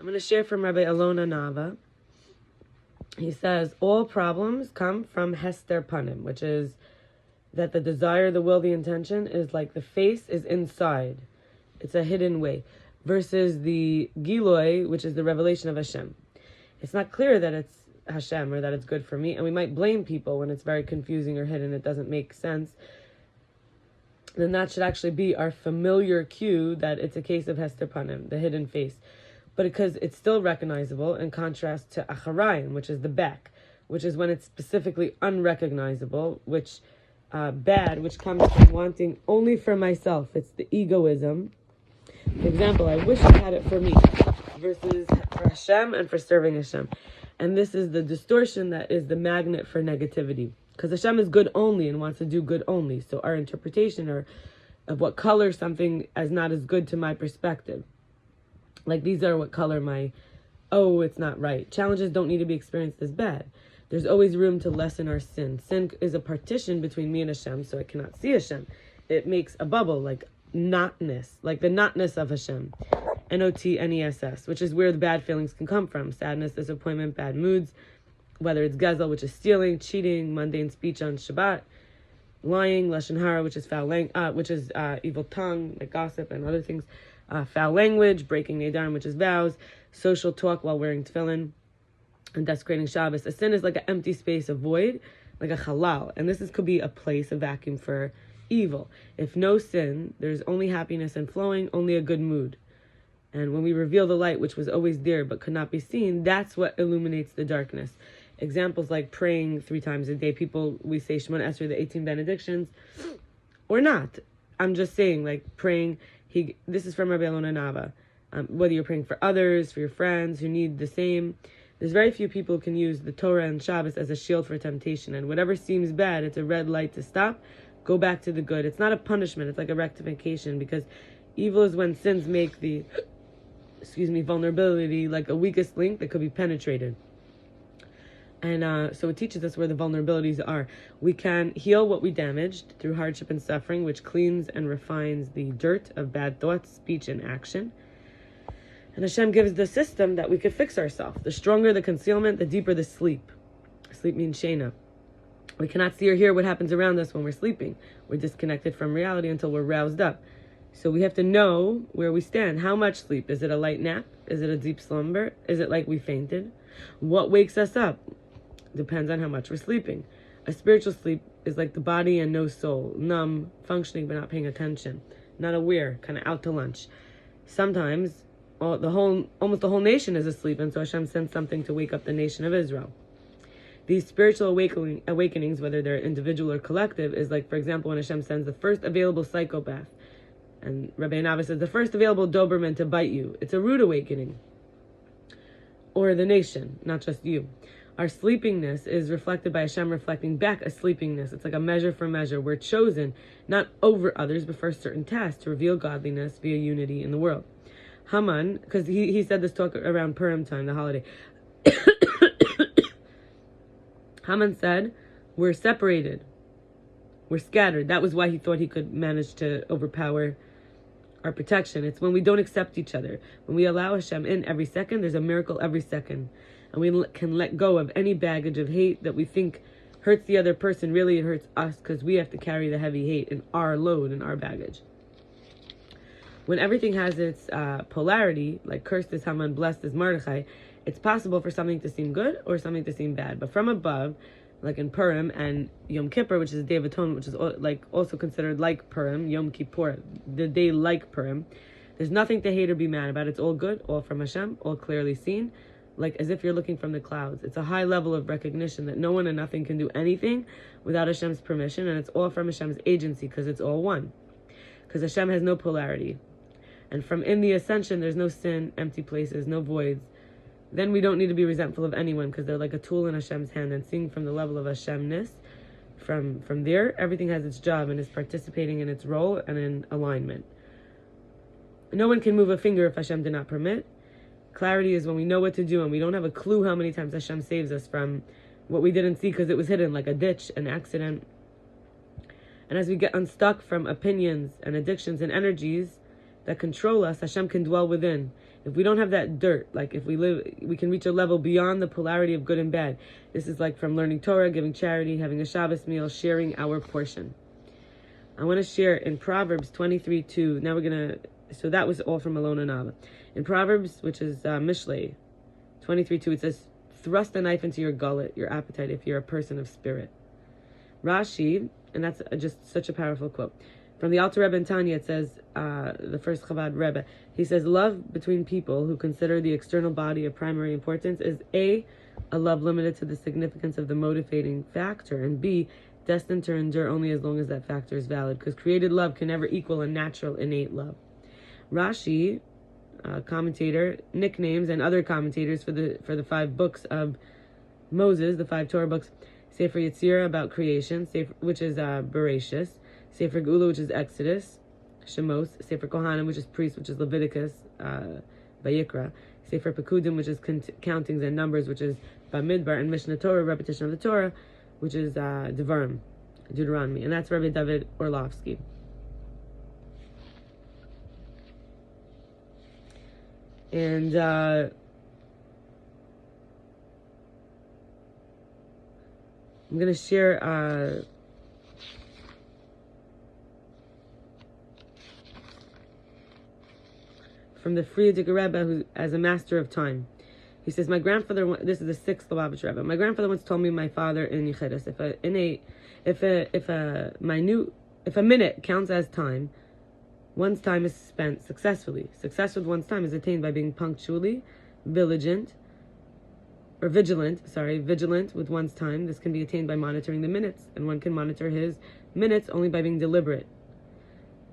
I'm going to share from Rabbi Alon anava. He says, all problems come from hester panim, which is that the desire, the will, the intention is like the face is inside. It's a hidden way. Versus the giloi, which is the revelation of Hashem. It's not clear that it's Hashem or that it's good for me, and we might blame people when it's very confusing or hidden, it doesn't make sense. Then that should actually be our familiar cue that it's a case of hester panim, the hidden face. But because it's still recognizable in contrast to acharayim, which is the back, which is when it's specifically unrecognizable, which bad, which comes from wanting only for myself. It's the egoism. For example, I wish I had it for me versus for Hashem and for serving Hashem. And this is the distortion that is the magnet for negativity. Because Hashem is good only and wants to do good only. So our interpretation of what color something as not as good to my perspective. Like these are what color my, it's not right. Challenges don't need to be experienced as bad. There's always room to lessen our sin. Sin is a partition between me and Hashem, so I cannot see Hashem. It makes a bubble, like notness, like the notness of Hashem. Notness, which is where the bad feelings can come from. Sadness, disappointment, bad moods, whether it's gezel, which is stealing, cheating, mundane speech on Shabbat, lying, lashon hara, which is which is evil tongue, like gossip and other things. Foul language, breaking nedarim, which is vows, social talk while wearing tefillin, and desecrating Shabbos. A sin is like an empty space, a void, like a halal. And this could be a place, a vacuum for evil. If no sin, there's only happiness and flowing, only a good mood. And when we reveal the light, which was always there but could not be seen, that's what illuminates the darkness. Examples like praying 3 times a day. People, we say Shemona Esrei, the 18 benedictions, or not. I'm just saying, like praying. This is from Rabbi Alon anava. Whether you're praying for others, for your friends who need the same. There's very few people who can use the Torah and Shabbos as a shield for temptation. And whatever seems bad, it's a red light to stop. Go back to the good. It's not a punishment. It's like a rectification. Because evil is when sins make the, vulnerability like a weakest link that could be penetrated. And so it teaches us where the vulnerabilities are. We can heal what we damaged through hardship and suffering, which cleans and refines the dirt of bad thoughts, speech, and action. And Hashem gives the system that we could fix ourselves. The stronger the concealment, the deeper the sleep. Sleep means shena. We cannot see or hear what happens around us when we're sleeping. We're disconnected from reality until we're roused up. So we have to know where we stand. How much sleep? Is it a light nap? Is it a deep slumber? Is it like we fainted? What wakes us up? Depends on how much we're sleeping. A spiritual sleep is like the body and no soul, numb, functioning but not paying attention, not aware, kind of out to lunch. Sometimes almost the whole nation is asleep, and so Hashem sends something to wake up the nation of Israel. These spiritual awakenings, whether they're individual or collective, is like, for example, when Hashem sends the first available psychopath, and Rabbi Anava says the first available Doberman to bite you. It's a rude awakening. Or the nation, not just you. Our sleepiness is reflected by Hashem reflecting back a sleepiness. It's like a measure for measure. We're chosen not over others, but for a certain task to reveal godliness via unity in the world. Haman, because he said this talk around Purim time, the holiday. Haman said, we're separated. We're scattered. That was why he thought he could manage to overpower our protection. It's when we don't accept each other. When we allow Hashem in every second, there's a miracle every second. And we can let go of any baggage of hate that we think hurts the other person. Really, it hurts us because we have to carry the heavy hate in our load and our baggage. When everything has its polarity, like cursed is Haman, blessed is Mordechai, it's possible for something to seem good or something to seem bad. But from above, like in Purim and Yom Kippur, which is the Day of Atonement, which is like also considered like Purim, Yom Kippur, the day like Purim, there's nothing to hate or be mad about. It's all good, all from Hashem, all clearly seen. Like as if you're looking from the clouds. It's a high level of recognition that no one and nothing can do anything without Hashem's permission, and it's all from Hashem's agency because it's all one. Because Hashem has no polarity. And from in the ascension, there's no sin, empty places, no voids. Then we don't need to be resentful of anyone because they're like a tool in Hashem's hand, and seeing from the level of Hashemness, from there, everything has its job and is participating in its role and in alignment. No one can move a finger if Hashem did not permit. Clarity is when we know what to do and we don't have a clue how many times Hashem saves us from what we didn't see because it was hidden, like a ditch, an accident. And as we get unstuck from opinions and addictions and energies that control us, Hashem can dwell within. If we don't have that dirt, like if we can reach a level beyond the polarity of good and bad. This is like from learning Torah, giving charity, having a Shabbos meal, sharing our portion. I want to share in Proverbs 23:2. Now so that was all from Alon and Anava. In Proverbs, which is mishlei, 23:2, it says, thrust a knife into your gullet, your appetite, if you're a person of spirit. Rashi, and that's just such a powerful quote. From the Alter Rebbe and Tanya, it says, the first Chabad Rebbe, he says, love between people who consider the external body of primary importance is A, a love limited to the significance of the motivating factor, and B, destined to endure only as long as that factor is valid, because created love can never equal a natural, innate love. Rashi, commentator, nicknames, and other commentators for the 5 books of Moses, the 5 Torah books, Sefer Yetzirah, about creation, which is Bereshis, Sefer Geula, which is Exodus, Shemos, Sefer Kohanim, which is priest, which is Leviticus, Vayikra, Sefer Pekudim, which is countings and numbers, which is Bamidbar, and Mishnah Torah, repetition of the Torah, which is Devarim, Deuteronomy, and that's Rabbi David Orlofsky. And I'm going to share from the frierdiker rebbe, who as a master of time. He says, my grandfather, this is the 6th Lubavitcher rebbe, my grandfather once told me my father in Yichedus, if a minute counts as time, one's time is spent successfully. Success with one's time is attained by being vigilant with one's time. This can be attained by monitoring the minutes, and one can monitor his minutes only by being deliberate.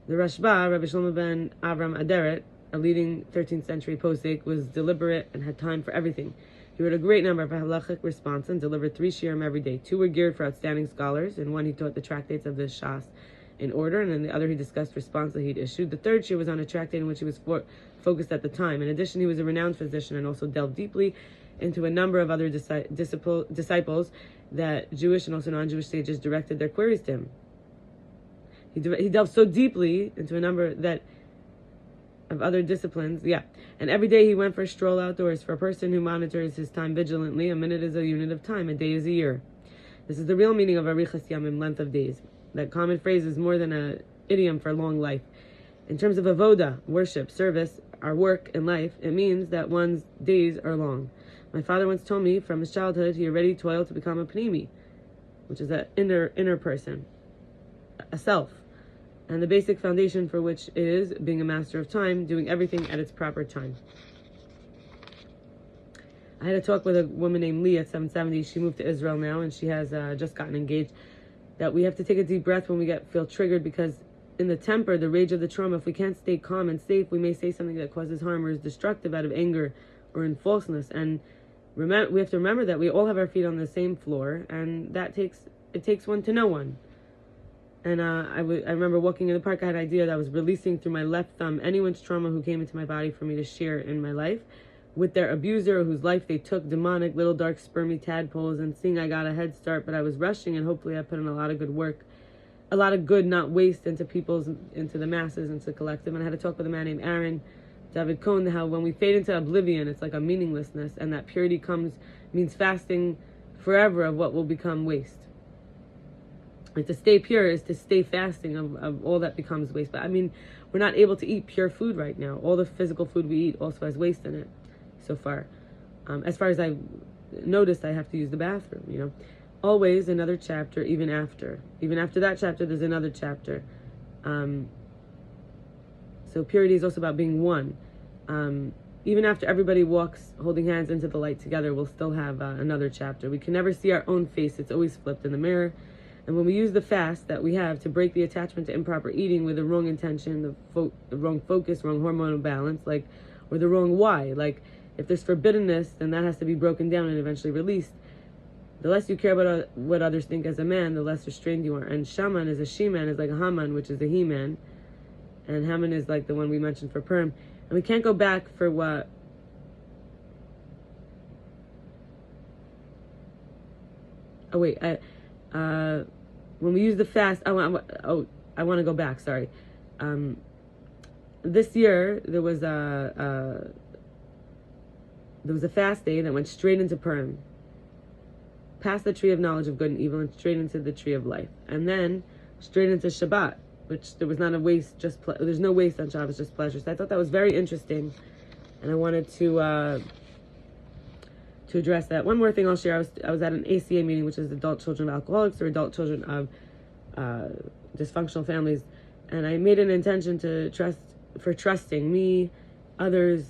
The Rashba, Rabbi Shlomo ben Avram Aderet, a leading 13th century posek, was deliberate and had time for everything. He wrote a great number of halachic responses and delivered 3 shiurim every day. 2 were geared for outstanding scholars. In one, he taught the tractates of the Shas in order, and in the other, he discussed responses he'd issued. The 3rd shiur was on a tractate in which he was focused at the time. In addition, he was a renowned physician and also delved deeply into a number of other disciples that Jewish and also non-Jewish sages directed their queries to him. He delved so deeply into a number of other disciplines, and every day he went for a stroll outdoors. For a person who monitors his time vigilantly, a minute is a unit of time, a day is a year. This is the real meaning of arichas yamim, length of days. That common phrase is more than an idiom for long life. In terms of avoda, worship, service, our work in life, it means that one's days are long. My father once told me from his childhood he already toiled to become a pnimi, which is an inner person, a self, and the basic foundation for which is being a master of time, doing everything at its proper time. I had a talk with a woman named Leah at 770. She moved to Israel now, and she has just gotten engaged. That we have to take a deep breath when we feel triggered, because in the temper, the rage of the trauma, if we can't stay calm and safe, we may say something that causes harm or is destructive out of anger or in falseness. And we have to remember that we all have our feet on the same floor, and it takes one to know one. And I remember walking in the park, I had an idea that I was releasing through my left thumb anyone's trauma who came into my body for me to share in my life with their abuser, whose life they took, demonic, little dark spermy tadpoles, and seeing I got a head start, but I was rushing, and hopefully I put in a lot of good work, a lot of good, not waste, into the masses, into the collective. And I had a talk with a man named Aaron, David Kohn, how when we fade into oblivion, it's like a meaninglessness, and that purity means fasting forever of what will become waste. And to stay pure is to stay fasting of all that becomes waste. But I mean, we're not able to eat pure food right now. All the physical food we eat also has waste in it so far. As far as I've noticed, I have to use the bathroom, Always another chapter, even after that chapter, there's another chapter. So purity is also about being one. Even after everybody walks holding hands into the light together, we'll still have another chapter. We can never see our own face. It's always flipped in the mirror. And when we use the fast that we have to break the attachment to improper eating with the wrong intention, the wrong focus, wrong hormonal balance, or the wrong why, if there's forbiddenness, then that has to be broken down and eventually released. The less you care about what others think as a man, the less restrained you are. And shaman is a she-man, is like a Haman, which is a he-man. And Haman is like the one we mentioned for Purim. And we can't go back for what... Oh, wait. When we use the fast... I want to go back, sorry. This year, there was there was a fast day that went straight into Purim, past the tree of knowledge of good and evil, and straight into the tree of life, and then straight into Shabbat, which there was not a waste, there's no waste on Shabbos, just pleasure. So I thought that was very interesting, and I wanted to address that. One more thing I'll share. I was at an ACA meeting, which is adult children of alcoholics or adult children of dysfunctional families, and I made an intention to trusting me, others,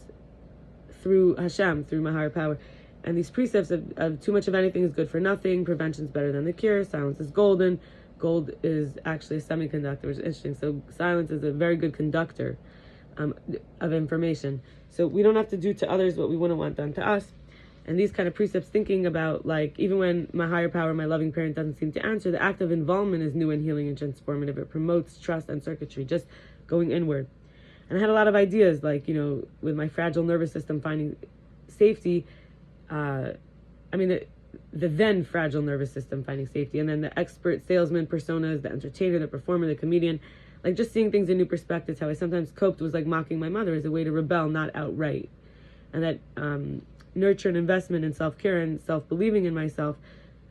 through Hashem, through my higher power. And these precepts of too much of anything is good for nothing, prevention is better than the cure, silence is golden. Gold is actually a semiconductor, which is interesting. So silence is a very good conductor of information. So we don't have to do to others what we wouldn't want done to us. And these kind of precepts, thinking about, like, even when my higher power, my loving parent, doesn't seem to answer, the act of involvement is new and healing and transformative. It promotes trust and circuitry, just going inward. And I had a lot of ideas, like, with my fragile nervous system finding safety, the then fragile nervous system finding safety, and then the expert salesman personas, the entertainer, the performer, the comedian, like just seeing things in new perspectives. How I sometimes coped was like mocking my mother as a way to rebel, not outright. And that nurture and investment in self-care and self-believing in myself,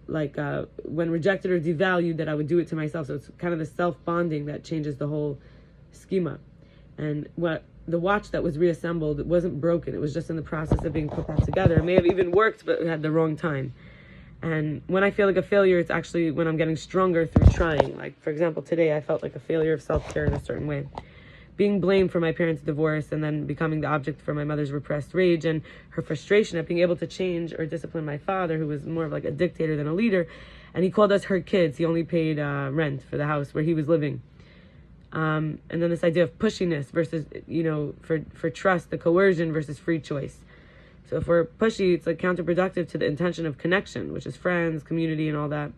like when rejected or devalued, that I would do it to myself. So it's kind of the self-bonding that changes the whole schema. And the watch that was reassembled, it wasn't broken. It was just in the process of being put back together. It may have even worked, but it had the wrong time. And when I feel like a failure, it's actually when I'm getting stronger through trying. Like, for example, today I felt like a failure of self-care in a certain way. Being blamed for my parents' divorce and then becoming the object for my mother's repressed rage and her frustration at being able to change or discipline my father, who was more of like a dictator than a leader. And he called us her kids. He only paid rent for the house where he was living. And then this idea of pushiness versus, for trust, the coercion versus free choice. So if we're pushy, it's like counterproductive to the intention of connection, which is friends, community, and all that.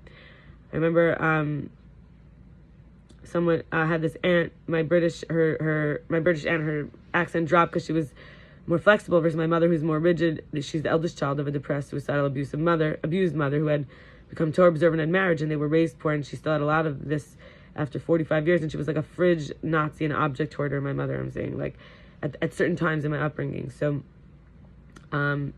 I remember someone had this aunt, my British aunt, her accent dropped because she was more flexible versus my mother, who's more rigid. She's the eldest child of a depressed, suicidal, abused mother who had become Torah observant at marriage, and they were raised poor, and she still had a lot of this after 45 years, and she was like a fridge Nazi and object toward her, my mother, I'm saying, like at certain times in my upbringing. So when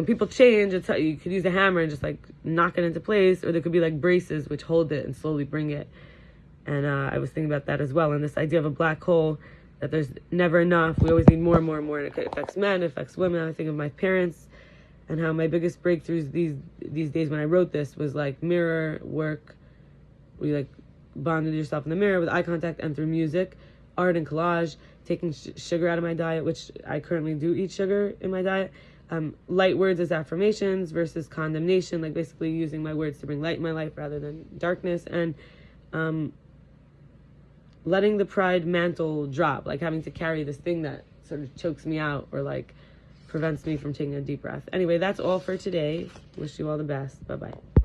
people change, you could use a hammer and just like knock it into place, or there could be like braces which hold it and slowly bring it. And I was thinking about that as well, and this idea of a black hole, that there's never enough. We always need more and more and more, and it affects men, it affects women. I think of my parents and how my biggest breakthroughs these days when I wrote this was like mirror work, where you like bonded yourself in the mirror with eye contact, and through music, art, and collage, taking sugar out of my diet, which I currently do eat sugar in my diet. Light words as affirmations versus condemnation, like basically using my words to bring light in my life rather than darkness, and letting the pride mantle drop, like having to carry this thing that sort of chokes me out or like prevents me from taking a deep breath. Anyway, that's all for today. Wish you all the best. Bye-bye.